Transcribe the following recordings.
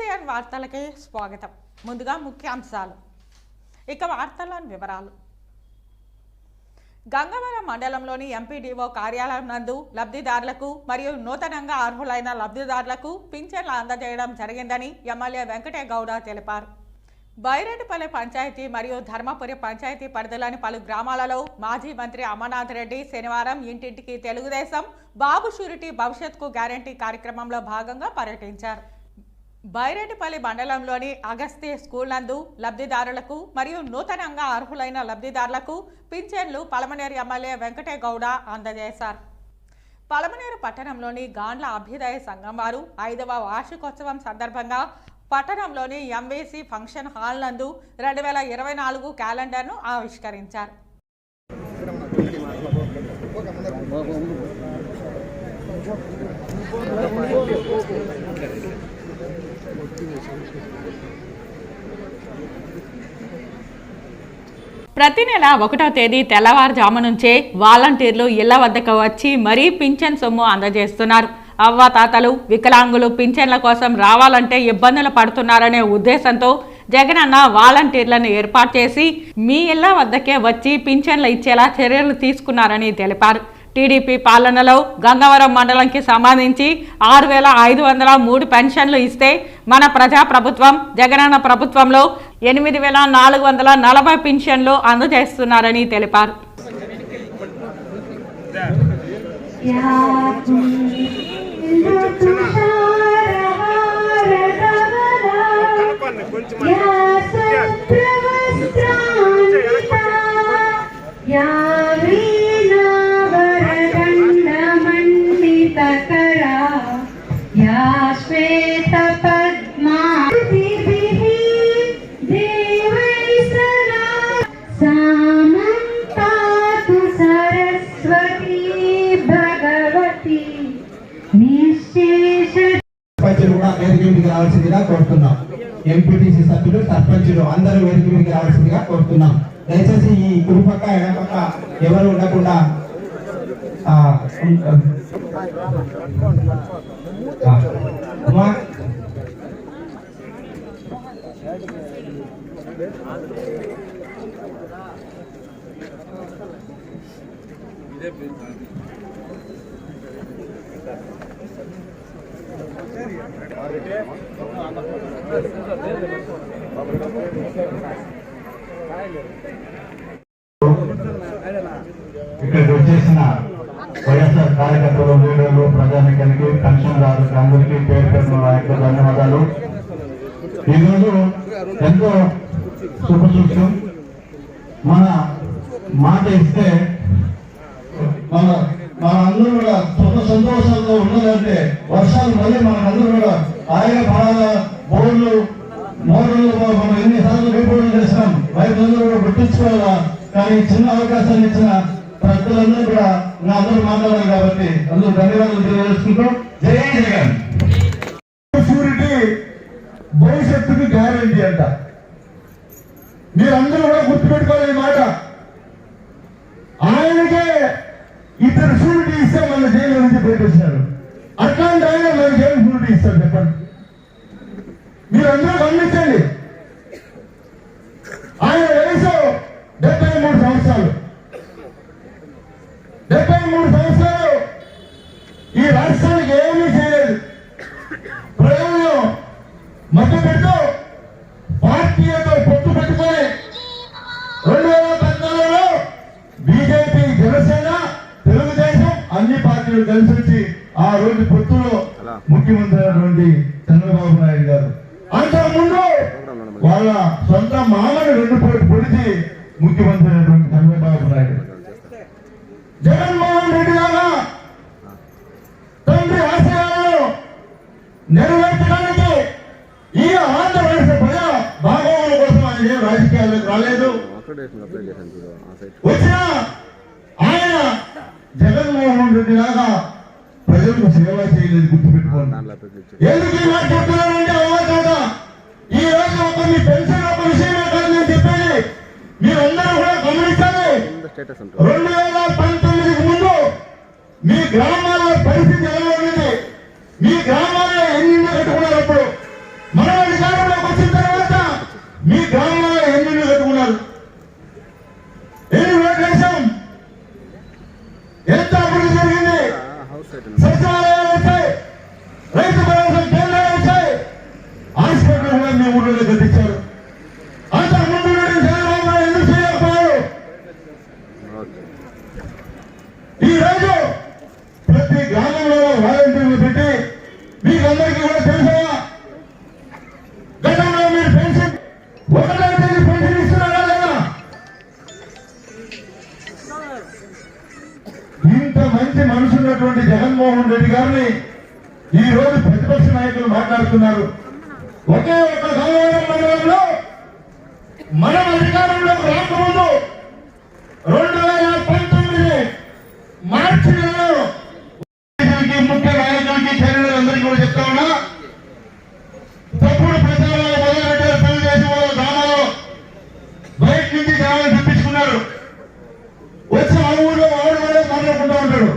NCR వార్తలకి స్వాగతం. ముందుగా ముఖ్యాంశాలు. ఇక వార్తల్లోని వివరాలు. గంగవరం మండలంలోని ఎంపీడీఓ కార్యాలయం నందు లబ్ధిదారులకు మరియు నూతనంగా అర్హులైన లబ్ధిదారులకు పింఛన్లు అందజేయడం జరిగిందని ఎమ్మెల్యే వెంకటేగౌడ తెలిపారు. బైరెడ్డిపల్లి పంచాయతీ మరియు ధర్మపురి పంచాయతీ పరిధిలోని పలు గ్రామాలలో మాజీ మంత్రి అమర్నాథ్ రెడ్డి శనివారం ఇంటింటికి తెలుగుదేశం బాబు షూరిటీ భవిష్యత్కు గ్యారంటీ కార్యక్రమంలో భాగంగా పర్యటించారు. బైరెడ్డిపల్లి మండలంలోని అగస్త్య స్కూల్ నందు లబ్ధిదారులకు మరియు నూతనంగా అర్హులైన లబ్ధిదారులకు పింఛన్లు పలమనేరు ఎమ్మెల్యే వెంకటేగౌడ అందజేశారు. పలమనేరు పట్టణంలోని గాండ్ల అభ్యుదయ సంఘం వారు 5వ వార్షికోత్సవం సందర్భంగా పట్టణంలోని ఎంవీసీ ఫంక్షన్ హాల్ నందు 2024 క్యాలెండర్ను ఆవిష్కరించారు. ప్రతి నెల 1వ తేదీ తెల్లవారుజాము నుంచే వాలంటీర్లు ఇళ్ల వద్దకు వచ్చి మరీ పింఛన్ సొమ్ము అందజేస్తున్నారు. అవ్వాతాతలు వికలాంగులు పింఛన్ల కోసం రావాలంటే ఇబ్బందులు పడుతున్నారనే ఉద్దేశంతో జగనన్న వాలంటీర్లను ఏర్పాటు చేసి మీ ఇళ్ల వద్దకే వచ్చి పింఛన్లు ఇచ్చేలా చర్యలు తీసుకున్నారని తెలిపారు. టీడీపీ పాలనలో గంగవరం మండలంకి సంబంధించి 6,503 పెన్షన్లు ఇస్తే మన ప్రజా ప్రభుత్వం జగనన్న ప్రభుత్వంలో 8,440 పెన్షన్లు అందజేస్తున్నారని తెలిపారు. రావాల్సిందిగా కోరుతున్నాం. ఎంపీటీసీ సభ్యులు సర్పంచులు అందరూ వేదిక మీదకి రావాల్సిందిగా కోరుతున్నాం. దయచేసి ఈ కుడిపక్క ఎడపక్క ఎవరు ఉండకుండా ఇక్కడికి వచ్చేసిన వైఎస్ఆర్ కార్యకర్తలు, లీడర్లు, ప్రజానికానికి, పెన్షన్దారులకు అందరికీ పేరు పేరున నా యొక్క ధన్యవాదాలు. ఈరోజు ఎంతో శుభసూక్ష్యం. మన మాట ఇస్తే అందరూ కూడా సుఖ సంతోషాలతో ఉన్నదంటే వర్షాలు మళ్ళీ మనకందరూ కూడా ఆయన బాగా బోర్లు మోటార్లు మనం ఎన్నిసార్లు రిపోర్ట్లు చేసినాం, రైతులందరూ కూడా గుర్తించుకోవాలా. కానీ చిన్న అవకాశాలు ఇచ్చిన ప్రజలందరూ కూడా అందరూ మాట్లాడాలి కాబట్టి అందరూ ధన్యవాదాలు తెలియజేసుకుంటూ జై జగన్. షూరిటీ భవిష్యత్తుకి గ్యారంటీ అంట. మీరందరూ కూడా గుర్తుపెట్టుకోవాలి ఈ మాట. ఆయనకే ఇద్దరు షూరిటీ ఇస్తే మన జైలు నుంచి బయటొచ్చినారు. అట్లాంటి ఆయన మనకి ఏం షూరిటీ ఇస్తారు చెప్పండి? మీరందరూ గమనించండి. ఆయన వయసు 73 సంవత్సరాలు. 73 సంవత్సరాలు ఈ రాష్ట్రానికి ఏమీ చేయలేదు. ప్రజలను మధ్య పెడుతూ పార్టీలతో పొత్తు పెట్టుకొని 2014లో బీజేపీ, జనసేన, తెలుగుదేశం అన్ని పార్టీలు కలిసి వచ్చి ఆ రోజు పొత్తులో ముఖ్యమంత్రి అయినటువంటి చంద్రబాబు నాయుడు గారు అంతకుముందు వాళ్ళ సొంత మామని 2 పోటీ పొడిచి ముఖ్యమంత్రి అయినటువంటి చంద్రబాబు నాయుడు. జగన్మోహన్ రెడ్డి గారు తండ్రి ఆశయాలను నెరవేర్చడానికి ఈ ఆంధ్రప్రదేశ్ ప్రజల భాగోగుల కోసం ఆయన ఏం రాజకీయాలకు రాలేదు. వచ్చిన ఆయన జగన్మోహన్ రెడ్డి లాగా ప్రజలకు సేవ చేయలేదు. గుర్తుపెట్టుకోండి. ఎందుకు ఈ మాట చెప్తున్నానంటే అవ్వదా ఈ రోజు ఒక మీ పెన్షన్ ఒక విషయమే కాదు నేను చెప్పేది. మీరందరూ కూడా గమనించాలి. 2019కి ముందు మీ గ్రామాల పరిస్థితి ఎలా ఉండేది? మీ గ్రామాల్లో ఎన్ని కట్టుకున్నారు? అప్పుడు మనం మీ గ్రామంలో ఎన్ని ఇళ్ళు కట్టుకున్నారు? ఎన్ని రోడ్లు వేసాం? ఎంత అభివృద్ధి జరిగింది? సచివాలయాలు వచ్చాయి, రైతు భరోసా కేంద్రాలు వచ్చాయి, హాస్పిటల్ కూడా మీ ఊళ్ళో కట్టించారు. అంతకు ముందు చంద్రబాబు నాయుడు ఎందుకు చేయకపోయారు? ఈ రోజు ప్రతి గ్రామంలో వాలంటీర్లు పెట్టి మీకందరికీ కూడా తెలుసా, గతంలో మీరు పెన్షన్ 1వ తేదీ పెన్షన్ ఇస్తున్నారా లేదా? ఇంత మంచి మనసు ఉన్నటువంటి జగన్మోహన్ రెడ్డి గారిని ఈ రోజు ప్రతిపక్ష నాయకులు మాట్లాడుతున్నారు. ఒకే ఒక గంగవరం మండలంలో మనం అధికారంలోకి రాకముందు 2019 మార్చి నెలలో ముఖ్య నాయకులకి చర్యలందరికీ కూడా చెప్తా ఉన్నా, తప్పుడు ప్రచారాలు మొదలుపెట్టారు. తెలుగుదేశం వాళ్ళ గ్రామాల్లో బయట నుంచి గ్రామాలు తెప్పించుకున్నారు. వచ్చి ఆ ఊళ్ళో వాడు కూడా మాట్లాడుకుంటూ ఉంటాడు.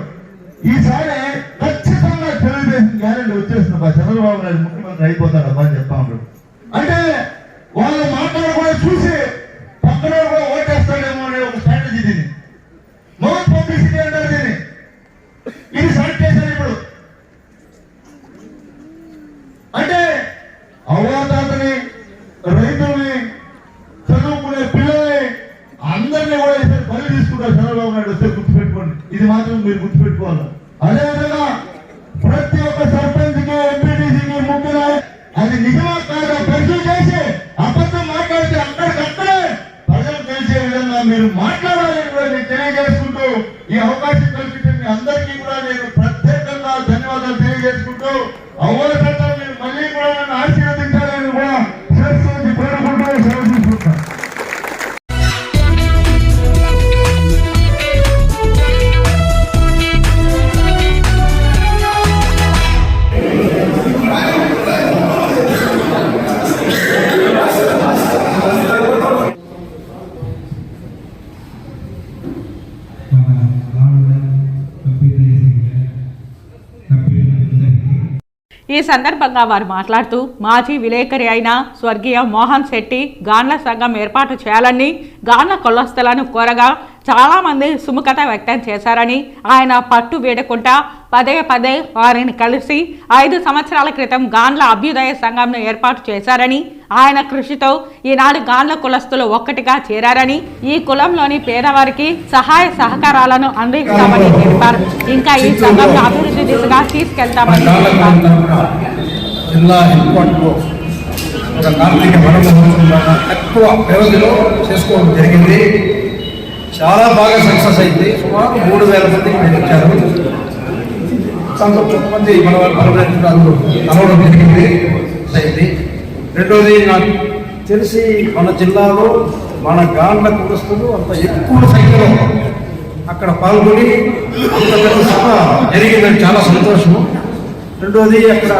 ఈసారి ఖచ్చితంగా తెలుగుదేశం గ్యారెంటీ వచ్చేస్తుంది, చంద్రబాబు నాయుడు ముఖ్యమంత్రి అయిపోతాడు అని చెప్తా ఉంటాడు. అంటే వాళ్ళు మాట్లాడకుండా చూసి పక్కన కూడా ఓటేస్తాడేమో అనే ఒక స్ట్రాటజీ దీన్ని, మౌత్ పబ్లిసిటీ అంటారు దీన్ని. ఇది స్టార్ట్ చేశారు ఇప్పుడు. అంటే అవ్వాతాతని, రైతుల్ని, చదువుకునే పిల్లల్ని అందరినీ కూడా ఈసారి బలి తీసుకుంటారు చంద్రబాబు నాయుడు వస్తే. గుర్తుపెట్టుకోండి, ఇది మాత్రం మీరు గుర్తుపెట్టుకోవాలి. అదేవిధంగా ప్రతి ఒక్క సర్పంచ్కి, ఎంపీటీసీకి, ముఖ్య అది నిజమా కాదా పరిశీలి చేసి అబద్ధం మాట్లాడితే అక్కడికక్కడే ప్రజలు తెలిసే విధంగా మీరు మాట్లాడాలని కూడా నేను తెలియజేసుకుంటూ, ఈ అవకాశం కల్పించిన మీ అందరికీ కూడా నేను ప్రత్యేకంగా ధన్యవాదాలు తెలియజేసుకుంటూ, అవ్వల కట్టా మీరు మళ్ళీ కూడా నన్ను ఆశీర్వదించాలని కూడా చేస్తూ కోరుకుంటూ సెలవు తీసుకుంటాను. ఈ సందర్భంగా వారు మాట్లాడుతూ మాజీ విలేకరి అయిన స్వర్గీయ మోహన్ శెట్టి గాన్ల సంఘం ఏర్పాటు చేయాలని గాన్ల కులస్తులను కోరగా చాలామంది సుముఖత వ్యక్తం చేశారని, ఆయన పట్టు వీడకుండా పదే పదే వారిని కలిసి 5 సంవత్సరాల క్రితం గాన్ల అభ్యుదయ సంఘంను ఏర్పాటు చేశారని, ఆయన కృషితో ఈనాడు గాన్ల కులస్తులు ఒక్కటిగా చేరారని, ఈ కులంలోని పేదవారికి సహాయ సహకారాలను అందిస్తామని తెలిపారు. ఇంకా ఈ సంఘం అభివృద్ధి దిశగా తీసుకెళ్తామని జిల్లా హెడ్క్వార్టర్లో ఒక కార్మిక వనమహోత్సవం తక్కువ వ్యవధిలో చేసుకోవడం జరిగింది. చాలా బాగా సక్సెస్ అయింది. సుమారు 3000 మందికి పెట్టించారు. కొంతమంది మన వాళ్ళు కలవడం జరిగింది. అయింది. రెండోది నాకు తెలిసి మన జిల్లాలో మన గాన్ల కులస్తులు అంత ఎక్కువ సంఖ్యలో అక్కడ పాల్గొని అంత పెద్ద సభ జరిగిందని చాలా సంతోషము. రెండోది అక్కడ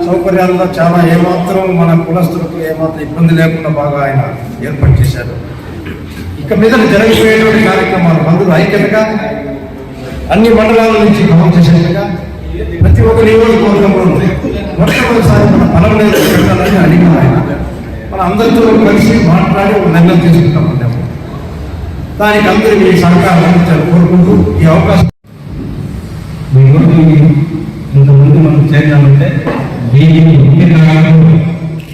సౌకర్యాల్లో చాలా ఏమాత్రం మన కులస్తులకు ఏమాత్రం ఇబ్బంది లేకుండా బాగా ఆయన ఏర్పాటు చేశారు. ఇక మీద జరగబోయేటువంటి కార్యక్రమాలు బంధువులు ఐక్యతగా అన్ని మండలాల నుంచి అమలు చేసేట్టుగా ప్రతి ఒక్క నియోజకవర్గంలో మొట్టమొదటిసారి మన బలం పెట్టాలని అడిగిన ఆయన మన అందరితో కలిసి మాట్లాడి ఒక నిర్ణయం తీసుకుంటాం. దానికి అందరికీ సహకారం అందించాలని కోరుకుంటూ ఈ అవకాశం ఇంతమంది మనం చేద్దామంటే దీనిని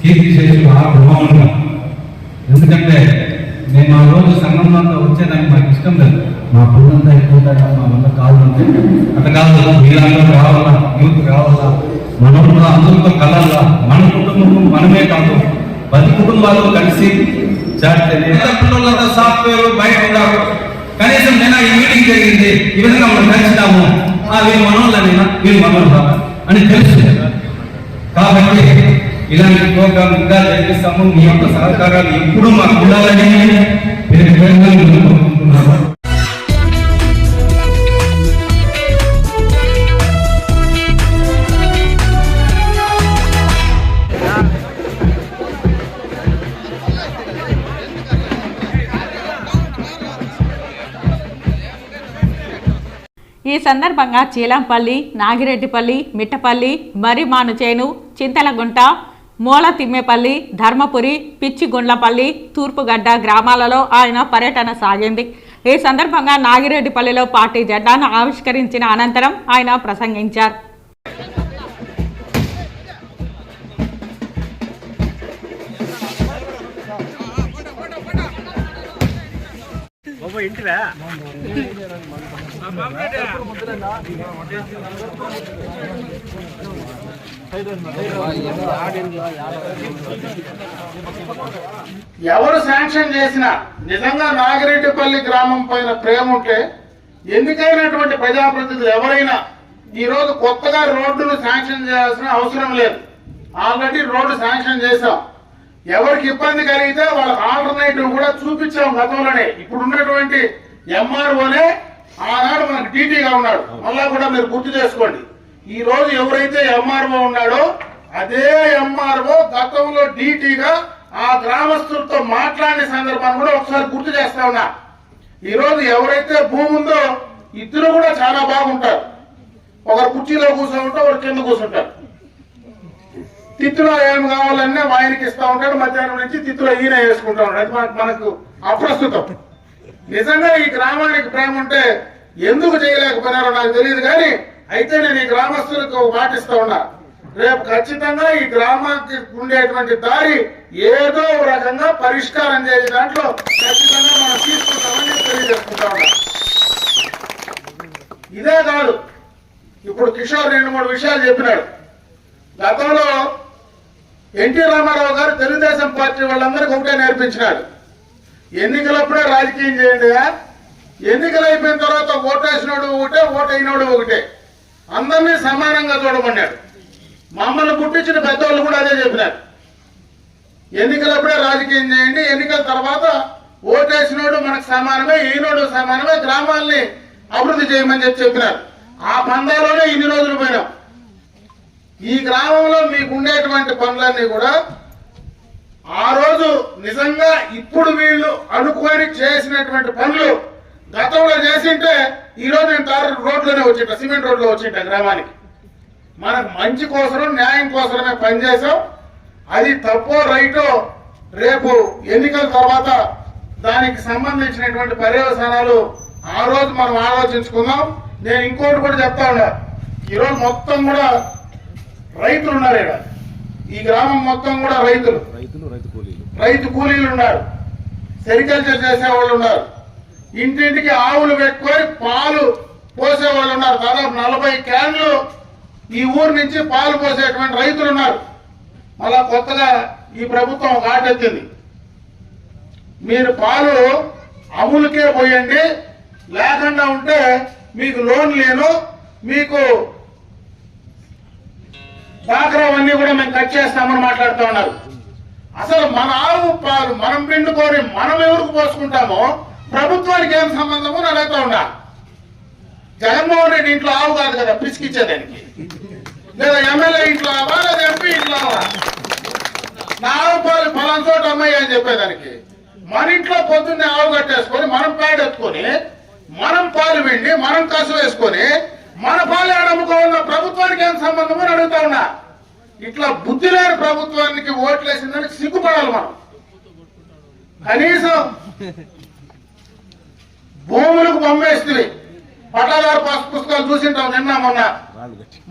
కీర్తి చేసి ప్రభావం. ఎందుకంటే నేను ఆ రోజు సంఘంలో వచ్చేదానికి నాకు ఇష్టం లేదు. మా పుల్లంతా ఎక్కువ మా వల్ల కాదు అంటే అట్లా కాదు. మీరంతా రావాలా, యూత్ రావాలా, మనం కూడా అందరితో కలవాలా. మన కుటుంబం మనమే కాదు 10 కుటుంబాలు కలిసి పిల్లలంతా సాఫ్ట్వేర్ బయట ఉన్నారు. కనీసం నేను ఈ మీటింగ్ జరిగింది, ఈ విధంగా మనం కలిసినాము, వీళ్ళు మనోళ్ళైనా వీళ్ళు మనోళ్ళు అని తెలుసు. కాబట్టి ఇలాంటి ప్రోగ్రాం ఇంకా జరిపిస్తాము. మీ యొక్క సహకారాలు ఎప్పుడు మాకు ఉండాలని మీరు కోరుకుంటున్నాము. ఈ సందర్భంగా చీలంపల్లి, నాగిరెడ్డిపల్లి, మిట్టపల్లి, మరిమానుచేను, చింతలగుంట, మూల తిమ్మేపల్లి, ధర్మపురి, పిచ్చిగుండ్లపల్లి, తూర్పుగడ్డ గ్రామాలలో ఆయన పర్యటన సాగింది. ఈ సందర్భంగా నాగిరెడ్డిపల్లిలో పార్టీ జెండాను ఆవిష్కరించిన అనంతరం ఆయన ప్రసంగించారు. ఎవరు శాంక్షన్ చేసినా నిజంగా నాగిరెడ్డిపల్లి గ్రామం పైన ప్రేమ ఉంటే ఎన్నికైనటువంటి ప్రజాప్రతినిధులు ఎవరైనా ఈ రోజు కొత్తగా రోడ్డును శాంక్షన్ చేయాల్సిన అవసరం లేదు. ఆల్రెడీ రోడ్డు శాంక్షన్ చేశాం. ఎవరికి ఇబ్బంది కలిగితే వాళ్ళకి ఆల్టర్నేటివ్ కూడా చూపించాం గతంలోనే. ఇప్పుడు ఉన్నటువంటి ఎంఆర్ఓనే ఆనాడు మనకు టీటీగా ఉన్నాడు. మళ్ళా కూడా మీరు గుర్తు చేసుకోండి. ఈ రోజు ఎవరైతే ఎంఆర్ఓ ఉన్నాడో అదే ఎంఆర్ఓ గతంలో డీటీగా ఆ గ్రామస్తులతో మాట్లాడిన సందర్భాన్ని కూడా ఒకసారి గుర్తు చేస్తా ఉన్నా. ఈ రోజు ఎవరైతే భూమి ఉందో ఇద్దరు కూడా చాలా బాగుంటారు. ఒకరు కుర్చీలో కూర్చోంటారు, ఒకరు కింద కూర్చుంటారు. తిత్తులో ఏం కావాలన్నా ఆయనకి ఇస్తా ఉంటాడు. మధ్యాహ్నం నుంచి తిత్తులో ఈయన వేసుకుంటా ఉంటాడు. అది మనకు అప్రస్తుతం. నిజంగా ఈ గ్రామానికి ప్రేమ ఉంటే ఎందుకు చేయలేకపోయినారో నాకు తెలియదు. కానీ అయితే నేను ఈ గ్రామస్తులకు పాటిస్తా ఉన్నా. రేపు ఖచ్చితంగా ఈ గ్రామానికి ఉండేటువంటి దారి ఏదో రకంగా పరిష్కారం చేసే దాంట్లో ఖచ్చితంగా మనం తీసుకుంటామని తెలియజేసుకుంటా ఉన్నా. ఇదే కాదు, ఇప్పుడు కిషోర్ 2-3 విషయాలు చెప్పినాడు. గతంలో ఎన్టీ రామారావు గారు తెలుగుదేశం పార్టీ వాళ్ళందరికీ ఒకటే నేర్పించినాడు. ఎన్నికలప్పుడే రాజకీయం చేయండి, ఎన్నికలు అయిపోయిన తర్వాత ఓటేసినోడు ఒకటే, ఓటైనోడు ఒకటే, అందరినీ సమానంగా చూడమన్నాడు. మమ్మల్ని పుట్టించిన పెద్దవాళ్ళు కూడా అదే చెప్పినారు. ఎన్నికలప్పుడే రాజకీయం చేయండి, ఎన్నికల తర్వాత ఓటేసినోడు మనకు సమానమే, ఈనోడు సమానమే, గ్రామాల్ని అభివృద్ధి చేయమని చెప్పినారు. ఆ పందాలోనే ఇన్ని రోజులు పోయినాం. ఈ గ్రామంలో మీకు ఉండేటువంటి పనులన్నీ కూడా ఆ రోజు నిజంగా ఇప్పుడు వీళ్ళు అనుకొని చేసినటువంటి పనులు గతంలో చేసింటే ఈ రోజు నేను తారు రోడ్లోనే వచ్చింటా, సిమెంట్ రోడ్లో వచ్చింటా. గ్రామానికి మనకు మంచి కోసం, న్యాయం కోసమే పనిచేసాం. అది తప్పో రైటో రేపు ఎన్నికల తర్వాత దానికి సంబంధించినటువంటి పర్యవసానాలు ఆ రోజు మనం ఆలోచించుకుందాం. నేను ఇంకోటి కూడా చెప్తా ఉన్నా. ఈరోజు మొత్తం కూడా రైతులు ఉన్నారు. ఇక్కడ ఈ గ్రామం మొత్తం కూడా రైతు కూలీలు ఉన్నారు, సెరికల్చర్ చేసేవాళ్ళు ఉన్నారు, ఇంటింటికి ఆవులు పెట్టుకొని పాలు పోసేవాళ్ళు ఉన్నారు. దాదాపు 40 క్యాన్లు ఈ ఊరు నుంచి పాలు పోసేటువంటి రైతులు ఉన్నారు. మళ్ళా కొత్తగా ఈ ప్రభుత్వం కాటెత్తింది, మీరు పాలు అమూలుకే పోయండి, లేకుండా ఉంటే మీకు లోన్ లేను, మీకు డాక్రావన్నీ కూడా మేము కట్ చేస్తామని మాట్లాడుతూ ఉన్నారు. అసలు మన ఆవు పాలు మనం పిండుకొని మనం ఎవరికి పోసుకుంటామో ప్రభుత్వానికి ఏం సంబంధమో నేను అడుగుతా ఉన్నా. జగన్మోహన్ రెడ్డి ఇంట్లో ఆవు కాదు కదా పిసికిచ్చేదానికి, లేదా ఎమ్మెల్యే ఇంట్లో ఆవా, లేదా ఎంపీ ఇంట్లో ఆవా. నా ఆవు పాలు ఫలానా చోట అమ్మాయి అని చెప్పేదానికి మన ఇంట్లో పొద్దున్నే ఆవు కట్టేసుకొని మనం పేడెత్తుకొని మనం పాలు పిండి మనం కసు వేసుకొని మన పాలు అమ్ముకోవాలన్న ప్రభుత్వానికి ఏం సంబంధమో అని అడుగుతా ఉన్నా. ఇట్లా బుద్ధి లేని ప్రభుత్వానికి ఓట్లేసిందని సిగ్గుపడాలి మనం. కనీసం భూములకు బొమ్మేస్తుంది. పట్టాదారు పుస్తకాలు చూసింటాం నిన్న మొన్న.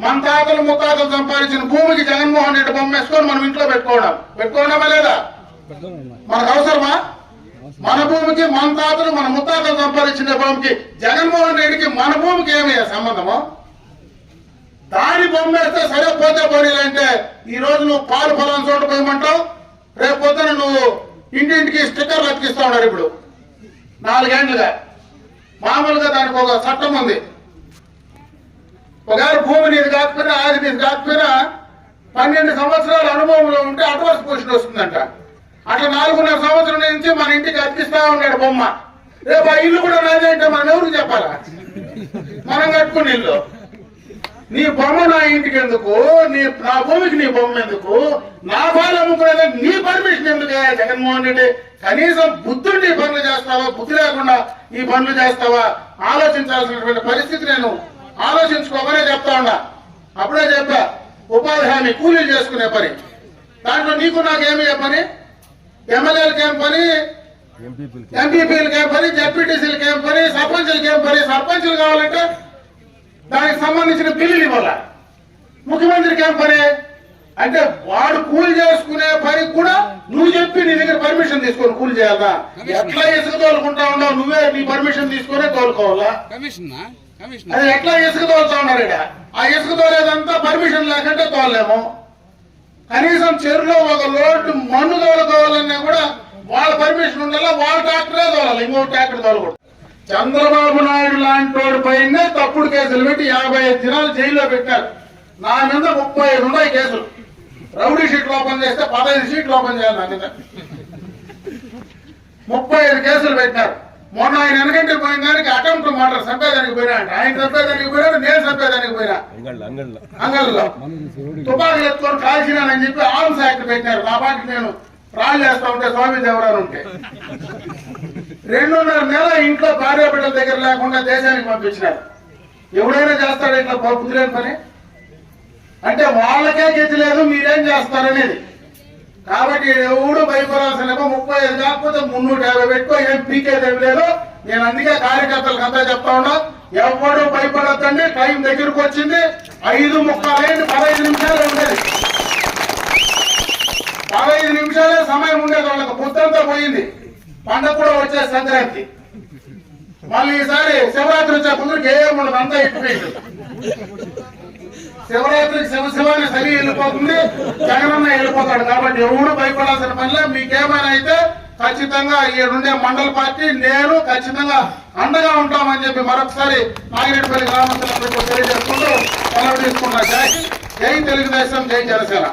మన తాతలు ముత్తాతలు సంపాదించిన భూమికి జగన్మోహన్ రెడ్డి బొమ్మేసుకొని మనం ఇంట్లో పెట్టుకోవడమా లేదా? మనకు అవసరమా? మన భూమికి మన తాతలు మన ముత్తాతలు సంపాదించిన భూమికి జగన్మోహన్ రెడ్డికి మన భూమికి ఏమయ్యా సంబంధమో? దాని బొమ్మేస్తే సరే పోతే పోనీలంటే ఈ రోజు నువ్వు పాలు ఫలాన్ని చోట పోయమంటావు, రేపు పొద్దున నువ్వు ఇంటింటికి స్టిక్కర్లు అతికిస్తా ఉన్నారు. ఇప్పుడు 4 ఏళ్లుగా మామూలుగా దానికి ఒక చట్టం ఉంది. ఒకవేళ భూమి నీది కాకపోయినా ఆది నీది కాకపోయినా 12 సంవత్సరాల అనుభవంలో ఉంటే అడ్వాన్స్ పొజిషన్ వస్తుందంట. అట్లా 4.5 సంవత్సరం నుంచి మన ఇంటికి అతికిస్తా ఉన్నాడు బొమ్మ. రేపు ఆ ఇల్లు కూడా నాదే అంటే మనం ఎవరికి చెప్పాలా? మనం కట్టుకుని ఇల్లు. నీ బొమ్మ నా ఇంటికి ఎందుకు? నా భూమికి నీ బొమ్మ ఎందుకు? నా పాలు అమ్ముకునేది నీ పర్మిషన్ ఎందుకు? జగన్మోహన్ రెడ్డి కనీసం బుద్ధుండి పనులు చేస్తావా? బుద్ధి లేకుండా ఈ పనులు చేస్తావా? ఆలోచించాల్సినటువంటి పరిస్థితి నేను ఆలోచించుకోమనే చెప్తా ఉన్నా. అప్పుడే చెప్పా, ఉపాధి హామీ కూలీలు చేసుకునే పని దాంట్లో నీకు నాకేమి పని? ఎమ్మెల్యేలకి ఏం పని, ఎంపీపీలకి ఏం పని, జెడ్పీటీసీలకి ఏం పని, సర్పంచులకి ఏం పని? సర్పంచులు కావాలంటే దానికి సంబంధించిన బిల్లులు ఇవ్వాల. ముఖ్యమంత్రికి ఏం పని అంటే వాడు కూలి చేసుకునే పని కూడా నువ్వు చెప్పి నీ దగ్గర పర్మిషన్ తీసుకొని కూలి చేయాలా? ఎట్లా ఇసుక తోలుకుంటా ఉన్నావు? నువ్వే నీ పర్మిషన్ తీసుకునే తోలుకోవాలా? అది ఎట్లా ఇసుక తోలుతా ఉన్నారు? ఆ ఇసుక తోలేదంతా పర్మిషన్ లేకుంటే తోలలేము. కనీసం చెరువులో ఒక లోటు మన్ను తోలుకోవాలన్నా కూడా వాళ్ళ పర్మిషన్ ఉండాలా, వాళ్ళ ట్రాక్టరే తోలాలి, ఇంకో ట్రాక్టర్ తోలకూడదు. చంద్రబాబు నాయుడు లాంటి వాడి పైన తప్పుడు కేసులు పెట్టి 55 దినాలు జైల్లో పెట్టారు. నా మీద 35 ఉన్నాయి కేసులు. రౌడీ షీట్లు ఓపెన్ చేస్తే 15 షీట్లు ఓపెన్ చేయాలి. నా మీద 35 కేసులు పెట్టారు. మొన్న ఆయన వెనకంటే పోయిన దానికి అటెంప్ట్ మర్డర్ చంపేదానికి పోయినా అంటే ఆయన చంపేదానికి పోయినా, నేను చంపేదానికి పోయినా. అంగల్లో తుపాకులు ఎత్తుకొని కాల్చినానని చెప్పి ఆర్మ్స్ యాక్ట్ పెట్టారు. నా పాటికి నేను రాళ్ళు చేస్తా ఉంటే స్వామి దేవరాలు ఉంటే 2.5 నెలల ఇంట్లో భార్య బిడ్డల దగ్గర లేకుండా దేశానికి పంపించినారు. ఎవడైనా చేస్తాడు ఇట్లా కుదిరేని పని? అంటే వాళ్ళకే గతి లేదు, మీరేం చేస్తారనేది. కాబట్టి ఎవడు భయపడాల్సిన 35 కాకపోతే 350 పెట్టుకో, ఏం పీకేదేమి లేదు. నేను అందుకే కార్యకర్తలకు అంతా చెప్తా ఉన్నా, ఎవడు భయపడద్దండి. టైం దగ్గరకు వచ్చింది. 5:45 15 నిమిషాలే ఉండేది. 15 నిమిషాలే సమయం ఉండేది. వాళ్ళకి పొద్దంతా పోయింది. పండగ కూడా వచ్చే సంక్రాంతి. మళ్ళీ ఈసారి శివరాత్రి వచ్చే ముందుకు ఏముండదు, అంతా ఇప్పిపోయింది. శివరాత్రికి శివశివాన్ని సరి వెళ్ళిపోతుంది, జగనన్న వెళ్ళిపోతాడు. కాబట్టి ఎవరు భయపడాల్సిన పనిలే. మీకేమైనా అయితే ఖచ్చితంగా ఈ ఉండే మండల పార్టీ నేను ఖచ్చితంగా అండగా ఉంటామని చెప్పి మరొకసారి నాగిరెడ్డిపల్లి గ్రామస్తులకు తెలియజేసుకుంటూ సెలవు తీసుకుంటా. జై తెలుగుదేశం, జై జనసేన.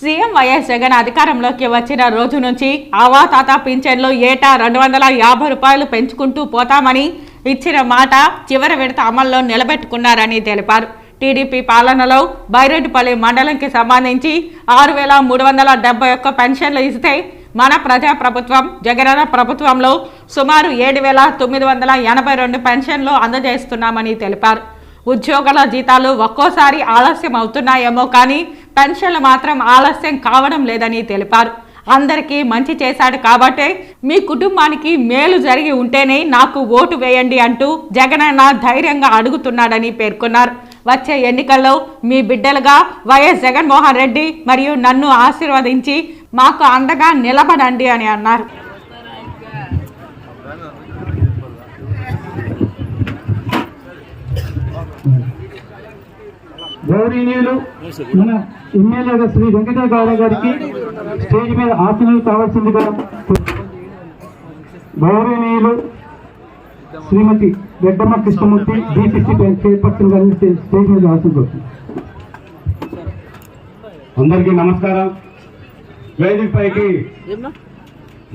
సీఎం వైఎస్ జగన్ అధికారంలోకి వచ్చిన రోజు నుంచి అవాతాత పింఛన్లు ఏటా 250 రూపాయలు పెంచుకుంటూ పోతామని ఇచ్చిన మాట చివరి విడత అమల్లో నిలబెట్టుకున్నారని తెలిపారు. టీడీపీ పాలనలో బైరెడ్డిపల్లి మండలంకి సంబంధించి 6,371 పెన్షన్లు ఇస్తే మన ప్రజా ప్రభుత్వం జగనన్న ప్రభుత్వంలో సుమారు 7,982 పెన్షన్లు అందజేస్తున్నామని తెలిపారు. ఉద్యోగుల జీతాలు ఒక్కోసారి ఆలస్యం అవుతున్నాయేమో కానీ పెన్షన్లు మాత్రం ఆలస్యం కావడం లేదని తెలిపారు. అందరికీ మంచి చేశాడు కాబట్టే మీ కుటుంబానికి మేలు జరిగి ఉంటేనే నాకు ఓటు వేయండి అంటూ జగనన్న ధైర్యంగా అడుగుతున్నాడని పేర్కొన్నారు. వచ్చే ఎన్నికల్లో మీ బిడ్డలుగా వైఎస్ జగన్మోహన్ రెడ్డి మరియు నన్ను ఆశీర్వదించి మాకు అండగా నిలబడండి అని అన్నారు. గౌరవనీయులు మన ఎమ్మెల్యేగా శ్రీ వెంకటేశ్వర గౌడ గారికి స్టేజ్ మీద ఆసనాలు కావాల్సిందిగా గౌరవనీయులు శ్రీమతి రెడ్డమ్మ కృష్ణమూర్తి డిసిసి చైర్పర్సన్ గారిని స్టేజ్ మీద ఆశించవచ్చు. అందరికీ నమస్కారం. వేదిక పైకి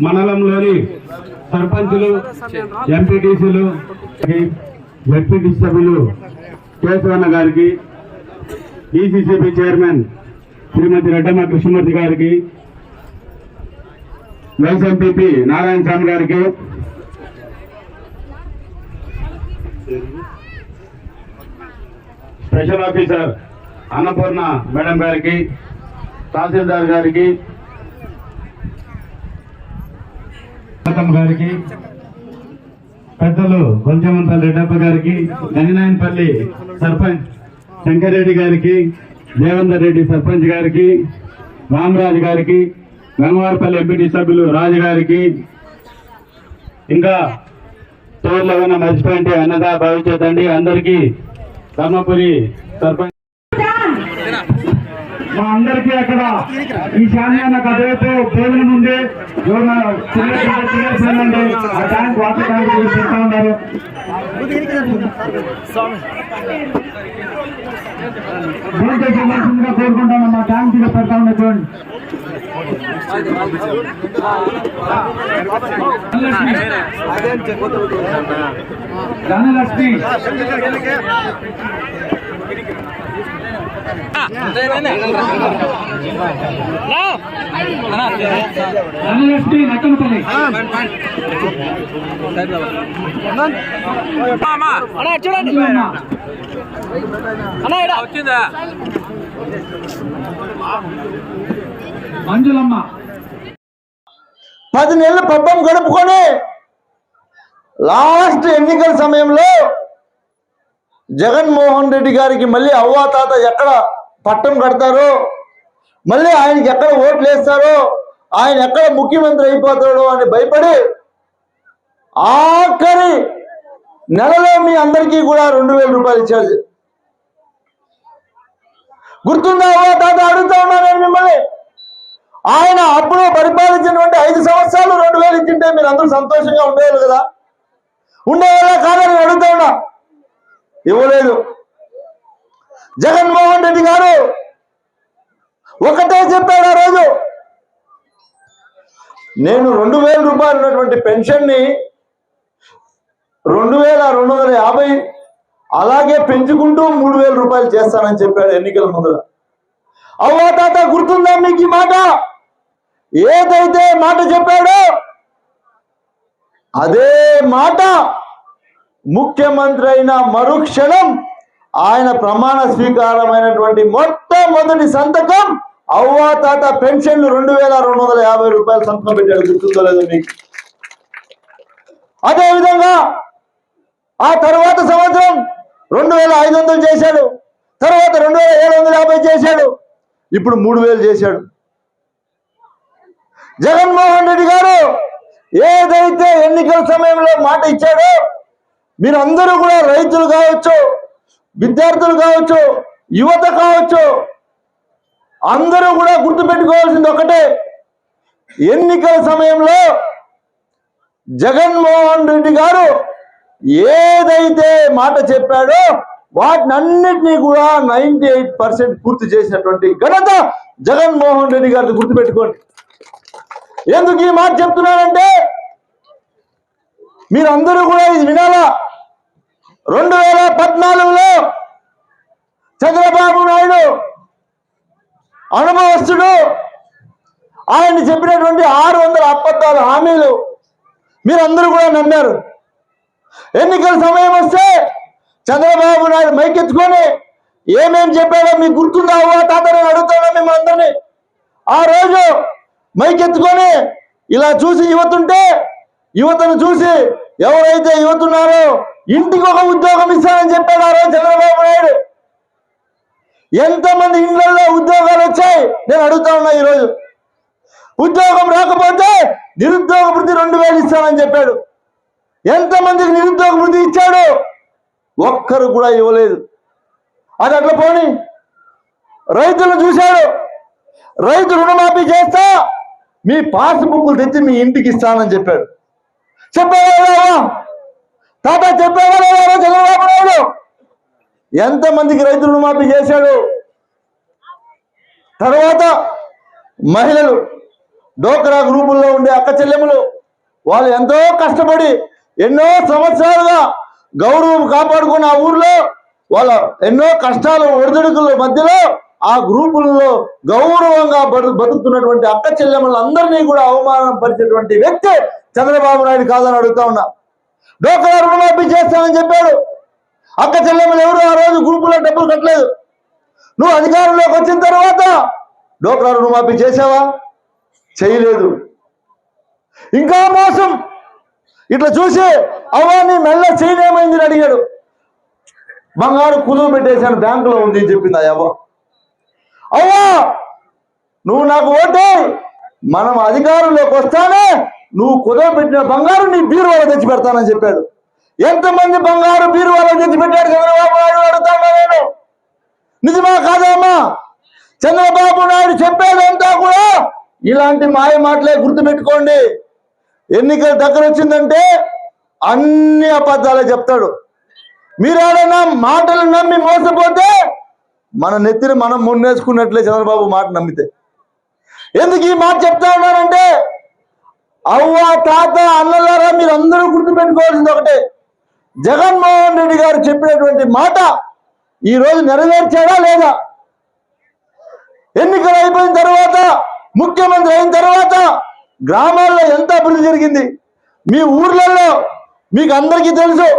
మండలంలోని సర్పంచులు, ఎంపీటీసీలు, జెడ్పీటీసీ సభ్యులు కేశవన్న గారికి, డిసిసిబి చైర్మన్ శ్రీమతి రెడ్డమ్మ కృష్ణమూర్తి గారికి, వైస్ ఎంపీపీ నారాయణ స్వామి గారికి, స్పెషల్ ఆఫీసర్ అన్నపూర్ణ మేడం గారికి, తహసీల్దార్ గారికి, గారికి, పెద్దలు గొంజమంతల్ రెడ్డప్ప గారికి, గంగనాయనపల్లి సర్పంచ్ శంకర్రెడ్డి గారికి, దేవేందర్ రెడ్డి సర్పంచ్ గారికి, రామరాజు గారికి, గంగవారపల్లి ఎంపీటీ సభ్యులు రాజు గారికి, ఇంకా తోళ్ళు ఏమైనా మర్చిపోయింటే అన్నదా భావించదండి. అందరికీ ధర్మపురి సర్పంచ్ మా అందరికీ అక్కడ ఈ శాన్యాన్ని అటువైపు పేదల ముందే ఆ ట్యాంక్ వాటర్ ట్యాంక్ పెడతా ఉన్నారు. దీంతో సంబంధించిందిగా కోరుకుంటాము. మా ట్యాంక్ మీద పెడతా ఉన్నా చూడండి. ధనలక్ష్మి మంజులమ్మ 10 నెలల పబ్బం గడుపుకొని లాస్ట్ ఎన్నికల సమయంలో జగన్మోహన్ రెడ్డి గారికి మళ్ళీ అవ్వాతాత ఎక్కడ పట్టం కడతారో, మళ్ళీ ఆయనకి ఎక్కడ ఓట్లు వేస్తారో, ఆయన ఎక్కడ ముఖ్యమంత్రి అయిపోతాడో అని భయపడి ఆఖరి నెలలో మీ అందరికీ కూడా 2000 రూపాయలు ఇచ్చారు. గుర్తుందా అవ్వాతాత? అడుగుతా ఉన్నా నేను మిమ్మల్ని. ఆయన అప్పుడు పరిపాలించినటువంటి 5 సంవత్సరాలు 2000 ఇచ్చింటే మీరు అందరూ సంతోషంగా ఉండేవాళ్ళు కదా? ఉండేవాళ్ళ కాదని అడుగుతా ఉన్నా. ఇవ్వలేదు. జగన్మోహన్ రెడ్డి గారు ఒకటే చెప్పాడు ఆ రోజు, నేను 2000 రూపాయలు ఉన్నటువంటి పెన్షన్ని 2250 అలాగే పెంచుకుంటూ 3000 రూపాయలు చేస్తానని చెప్పాడు ఎన్నికల ముందర. అవ్వాతాత గుర్తుందా మీకు ఈ మాట? ఏదైతే మాట చెప్పాడో అదే మాట ముఖ్యమంత్రి అయిన మరుక్షణం ఆయన ప్రమాణ స్వీకారమైనటువంటి మొట్టమొదటి సంతకం అవ్వాతాత పెన్షన్లు 2250 రూపాయలు సంతకం పెట్టాడు. గుర్తుందో లేదో మీకు? అదేవిధంగా ఆ తర్వాత సంవత్సరం 2500 చేశాడు, తర్వాత 2750 చేశాడు, ఇప్పుడు 3000 చేశాడు. జగన్మోహన్ రెడ్డి గారు ఏదైతే ఎన్నికల సమయంలో మాట ఇచ్చాడో, మీరు అందరూ కూడా రైతులు కావచ్చు, విద్యార్థులు కావచ్చు, యువత కావచ్చు, అందరూ కూడా గుర్తుపెట్టుకోవాల్సింది ఒకటే, ఎన్నికల సమయంలో జగన్మోహన్ రెడ్డి గారు ఏదైతే మాట చెప్పాడో వాటినన్నిటినీ కూడా 98% పూర్తి చేసినటువంటి ఘనత జగన్మోహన్ రెడ్డి గారిని గుర్తుపెట్టుకోండి. ఎందుకు ఈ మాట చెప్తున్నానంటే మీరందరూ కూడా ఇది వినాలా. 2014లో చంద్రబాబు నాయుడు అనుభవస్తుడు, ఆయన చెప్పినటువంటి 600 అబద్ధాల హామీలు మీరందరూ కూడా నమ్మారు. ఎన్నికల సమయం వస్తే చంద్రబాబు నాయుడు మైకెత్తుకొని ఏమేం చెప్పాడో మీకు గుర్తుందా? తాత నేను అడుగుతాను మిమ్మల్ని అందరినీ. ఆ రోజు మైకెత్తుకొని ఇలా చూసి యువతను చూసి ఎవరైతే యువత ఉన్నారో ఇంటికి ఒక ఉద్యోగం ఇస్తానని చెప్పాడు ఆ రోజు చంద్రబాబు నాయుడు. ఎంతమంది ఇళ్లలో ఉద్యోగాలు వచ్చాయి నేను అడుగుతా ఉన్నా. ఈరోజు ఉద్యోగం రాకపోతే నిరుద్యోగ భృతి 2000 ఇస్తానని చెప్పాడు. ఎంతమందికి నిరుద్యోగ భృతి ఇచ్చాడు? ఒక్కరు కూడా ఇవ్వలేదు. అది అట్లా పోని. రైతులను చూశాడు, రైతు రుణమాఫీ చేస్తా మీ పాస్ బుక్లు తెచ్చి మీ ఇంటికి ఇస్తానని చెప్పాడు. చెప్పాడా తాత? చెప్పాడా చంద్రబాబు నాయుడు? ఎంతమందికి రైతు రుణమాఫీ చేశాడు? తర్వాత మహిళలు, డోక్రా గ్రూపుల్లో ఉండే అక్క చెల్లెములు, వాళ్ళు ఎంతో కష్టపడి ఎన్నో సంవత్సరాలుగా గౌరవం కాపాడుకున్న ఆ ఊర్లో వాళ్ళ ఎన్నో కష్టాలు ఒడిదుడుకుల మధ్యలో ఆ గ్రూపులలో గౌరవంగా బతుకుతున్నటువంటి అక్క చెల్లెములందరినీ కూడా అవమానం పరిచేటువంటి వ్యక్తి చంద్రబాబు నాయుడు కాదని అడుగుతా ఉన్నా. డోక్రా రుణమాఫీ చేస్తానని చెప్పాడు. అక్క చెల్లెములు ఎవరు ఆ రోజు గ్రూపులో డబ్బులు కట్టలేదు. నువ్వు అధికారంలోకి వచ్చిన తర్వాత డోక్రా రుణమాఫీ చేసావా? చేయలేదు. ఇంకా మోసం. ఇట్లా చూసి అవ్వా నీ మెల్ల చేయనేమైంది అని అడిగాడు. బంగారు కుదువు పెట్టేశాను బ్యాంకులో ఉంది అని చెప్పింది ఆ అవ్వ. అవ్వా నువ్వు నాకు ఓటే, మనం అధికారంలోకి వస్తానే నువ్వు కుదువ పెట్టిన బంగారు నీ బీరువాలో తెచ్చి పెడతానని చెప్పాడు. ఎంతమంది బంగారు బీరువాలో తెచ్చి పెట్టాడు చంద్రబాబు నాయుడు అడుగుతాను నేను. నిజమా కాదమ్మా? చంద్రబాబు నాయుడు చెప్పేదంతా కూడా ఇలాంటి మాయ మాటలే. గుర్తుపెట్టుకోండి, ఎన్నికల దగ్గర వచ్చిందంటే అన్ని అబద్ధాలే చెప్తాడు. మీరు ఏదైనా మాటలు నమ్మి మోసపోతే మన నెత్తిని మనం మున్నేసుకున్నట్లే చంద్రబాబు మాట నమ్మితే. ఎందుకు ఈ మాట చెప్తా ఉన్నానంటే అవ్వ తాత అన్నలారా మీరందరూ గుర్తుపెట్టుకోవాల్సింది ఒకటే, జగన్మోహన్ రెడ్డి గారు చెప్పినటువంటి మాట ఈరోజు నెరవేర్చాడా లేదా? ఎన్నికలు అయిపోయిన తర్వాత ముఖ్యమంత్రి అయిన తర్వాత గ్రామాల్లో ఎంత అభివృద్ధి జరిగింది? మీ ఊర్లలో మీకు అందరికీ తెలుసు.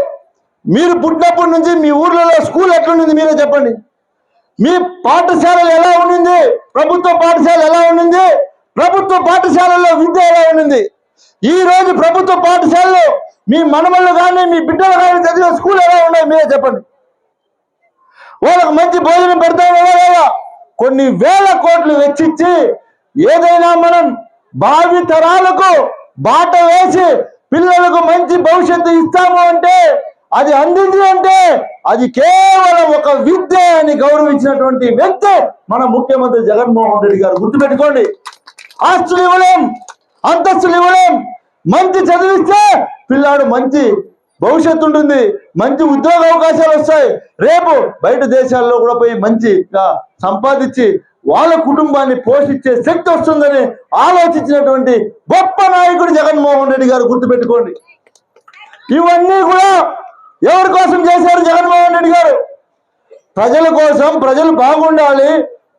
మీరు పుట్టినప్పటి నుంచి మీ ఊర్లలో స్కూల్ ఎట్లుండింది మీరే చెప్పండి. మీ పాఠశాలలు ఎలా ఉండింది? ప్రభుత్వ పాఠశాల ఎలా ఉండింది? ప్రభుత్వ పాఠశాలల్లో విద్య ఎలా ఉండింది? ఈ రోజు ప్రభుత్వ పాఠశాలలో మీ మనమళ్ళు కానీ మీ బిడ్డలు కానీ చదివే స్కూల్ ఎలా ఉన్నాయి మీరే చెప్పండి. వాళ్ళకు మంచి భోజనం పెడతాం లేదా? కొన్ని వేల కోట్లు వెచ్చించి ఏదైనా మనం భావి తరాలకు బాట వేసి పిల్లలకు మంచి భవిష్యత్తు ఇస్తాము అంటే అది అందింది అంటే అది కేవలం ఒక విద్య అని గౌరవించినటువంటి వ్యక్తి మన ముఖ్యమంత్రి జగన్మోహన్ రెడ్డి గారు. గుర్తుపెట్టుకోండి. ఆస్తులు ఇవ్వలేం, అంతస్తులు ఇవ్వలేం, మంచి చదివిస్తే పిల్లాడు మంచి భవిష్యత్తు ఉంటుంది, మంచి ఉద్యోగ అవకాశాలు వస్తాయి, రేపు బయట దేశాల్లో కూడా పోయి మంచిగా సంపాదించి వాళ్ళ కుటుంబాన్ని పోషించే శక్తి వస్తుందని ఆలోచించినటువంటి గొప్ప నాయకుడు జగన్మోహన్ రెడ్డి గారు. గుర్తుపెట్టుకోండి. ఇవన్నీ కూడా ఎవరి కోసం చేశారు జగన్మోహన్ రెడ్డి గారు? ప్రజల కోసం. ప్రజలు బాగుండాలి.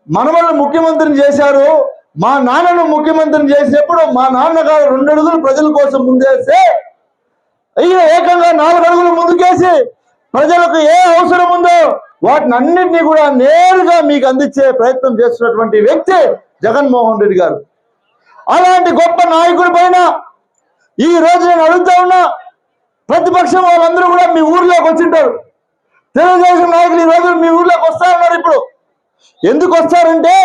మనవళ్ళు ముఖ్యమంత్రిని చేశారు. మా నాన్నను ముఖ్యమంత్రిని చేసినప్పుడు మా నాన్నగారు 2 అడుగులు ప్రజల కోసం ముందేస్తే ఈయన ఏకంగా 4 అడుగులు ముందుకేసి ప్రజలకు ఏ అవసరం ఉందో వాటిని అన్నింటినీ కూడా నేరుగా మీకు అందించే ప్రయత్నం చేస్తున్నటువంటి వ్యక్తి జగన్మోహన్ రెడ్డి గారు. అలాంటి గొప్ప నాయకుడి పైన ఈ రోజు నేను అడుగుతా ఉన్నా, ప్రతిపక్షం వాళ్ళందరూ కూడా మీ ఊర్లోకి వచ్చింటారు. తెలుగుదేశం నాయకులు ఈ రోజు మీ ఊర్లోకి వస్తారన్నారు. ఇప్పుడు ఎందుకు వస్తారంటే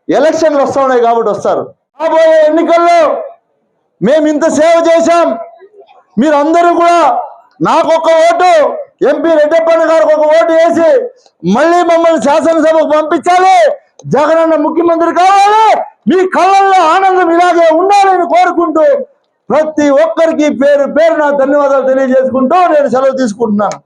ఎలక్షన్లు వస్తా ఉన్నాయి కాబట్టి వస్తారు. రాబోయే ఎన్నికల్లో మేము ఇంత సేవ చేశాం, మీరందరూ కూడా నాకొక ఓటు, ఎంపీ రెడ్డప్పన్న గారికి ఒక ఓటు వేసి మళ్ళీ మమ్మల్ని శాసనసభకు పంపించాలి, జగనన్న ముఖ్యమంత్రి కావాలి, మీ కళ్ళల్లో ఆనందం ఇలాగే ఉండాలని కోరుకుంటూ ప్రతి ఒక్కరికి పేరు పేరున ధన్యవాదాలు తెలియజేసుకుంటూ నేను సెలవు తీసుకుంటున్నాను.